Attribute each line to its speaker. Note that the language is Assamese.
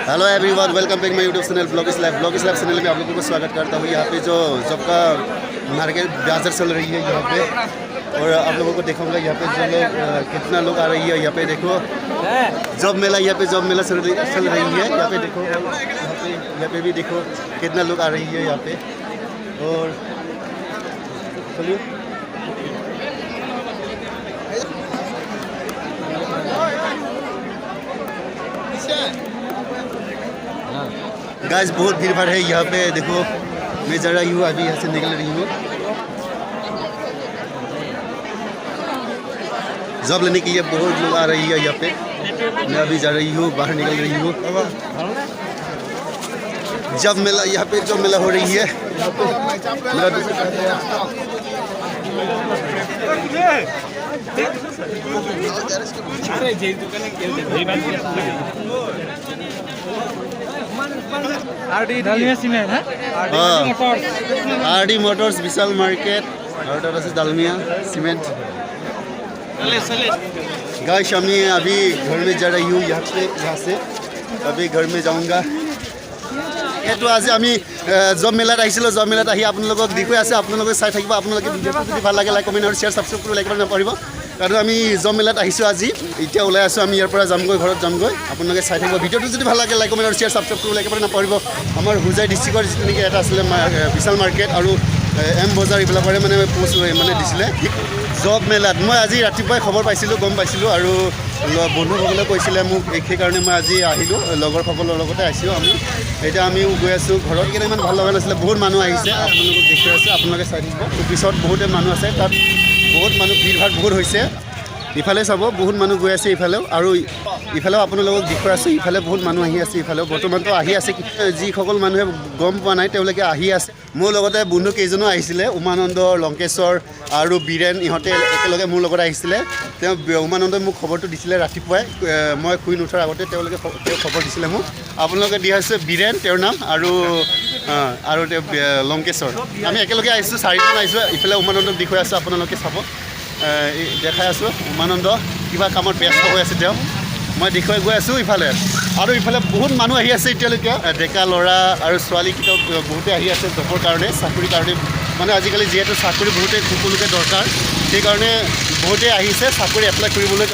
Speaker 1: Hello everyone, welcome back my YouTube channel blog इस लाइफ चैनल में आप लोगों को स्वागत करता हूँ। यहाँ पे जो जब का मार्केट बाजार चल रही है यहाँ पे, और आप लोगों को दिखाऊंगा यहाँ पे जो लोग कितना लोग आ रही है। यहाँ पे देखो जॉब मेला, यहाँ पे जॉब मेला चल रही है। यहाँ पे देखो, यहाँ पे भी देखो कितना लोग आ रही है यहाँ पे। और चलिए गाइस, बहुत भीड़ भाड़ है यहाँ पे। देखो मैं जा रही हूँ, अभी यहाँ से निकल रही हूँ जॉब लेने के लिए। बहुत लोग आ रही है यहाँ पे। मैं अभी जा रही हूँ, बाहर निकल रही हूँ। जॉब मेला, यहाँ पे जॉब मेला हो रही है। आरडी मोटर्स, विशाल मार्केट और डालमिया सीमेंट। गाइस मैं अभी घर में जा रही हूँ। यहाँ से अभी घर में जाऊँगा। এইটো আজি আমি জব মেলাত আহিছিলোঁ। জব মেলাত আহি আপোনালোকক দেখুৱাই আছে, আপোনালোকে চাই থাকিব। আপোনালোকে ভিডিঅ'টো যদি ভাল লাগে লাইক কমেণ্ট আৰু শ্বেয়াৰ ছাবস্ক্ৰাইব কৰিব লাগিব নাপাহৰিব। কাৰণ আমি জব মেলাত আহিছোঁ আজি, এতিয়া ওলাই আছোঁ। আমি ইয়াৰ পৰা যামগৈ, ঘৰত যামগৈ। আপোনালোকে চাই থাকিব। ভিডিঅ'টো যদি ভাল লাগে লাইক কমেণ্ট আৰু শ্বেয়াৰ ছাবস্ক্ৰাইব কৰিব লাগিব নাপাহৰিব। আমাৰ হোজাই ডিষ্ট্ৰিক্টৰ যেনেকৈ এটা আছিলে বিশাল মাৰ্কেট আৰু এম বজাৰ, এইবিলাকৰে মানে পোষ্ট মানে দিছিলে জব মেলাত। মই আজি ৰাতিপুৱাই খবৰ পাইছিলোঁ, গম পাইছিলোঁ, আৰু বন্ধুসকলে কৈছিলে মোক। সেইকাৰণে মই আজি আহিলোঁ, লগৰসকলৰ লগতে আহিছোঁ আমি। এতিয়া আমিও গৈ আছোঁ ঘৰত। কিন্তু ইমান ভাল লগা নাছিলে, বহুত মানুহ আহিছে। আপোনালোকক দেখুৱাই আছে, আপোনালোকে চাই থাকিব। পিছত বহুতে মানুহ আছে, তাত বহুত মানুহ, ভিৰ ভাৰ বহুত হৈছে। ইফালে চাব, বহুত মানুহ গৈ আছে ইফালেও, আৰু ইফালেও আপোনালোকক দেখুৱাই আছোঁ। ইফালে বহুত মানুহ আহি আছে, ইফালেও বৰ্তমানতো আহি আছে। যিসকল মানুহে গম পোৱা নাই তেওঁলোকে আহি আছে। মোৰ লগতে বন্ধু কেইজনো আহিছিলে, উমানন্দ, লংকেশ্বৰ আৰু বীৰেণ। ইহঁতে একেলগে মোৰ লগত আহিছিলে। তেওঁ উমানন্দই মোক খবৰটো দিছিলে ৰাতিপুৱাই, মই শুই নুঠাৰ আগতে তেওঁ খবৰ দিছিলে মোক। আপোনালোকে দিয়া হৈছে বীৰেণ, তেওঁৰ নাম, আৰু তেওঁ লংকেশ্বৰ। আমি একেলগে আহিছোঁ, চাৰিজন আহিছোঁ। ইফালে উমানন্দক দেখুৱাই আছোঁ, আপোনালোকে চাব। দেখাই আছোঁ উমানন্দ কিবা কামত ব্যস্ত হৈ আছে তেওঁ। মই দেখুৱাই গৈ আছোঁ ইফালে, আৰু ইফালে বহুত মানুহ আহি আছে এতিয়ালৈকে। ডেকা ল'ৰা আৰু ছোৱালীকেইটাও বহুতে আহি আছে জবৰ কাৰণে, চাকৰিৰ কাৰণে। মানে আজিকালি যিহেতু চাকৰি বহুতে সকলোকে দৰকাৰ, সেইকাৰণে বহুতে আহিছে চাকৰি এপ্লাই কৰিবলৈ।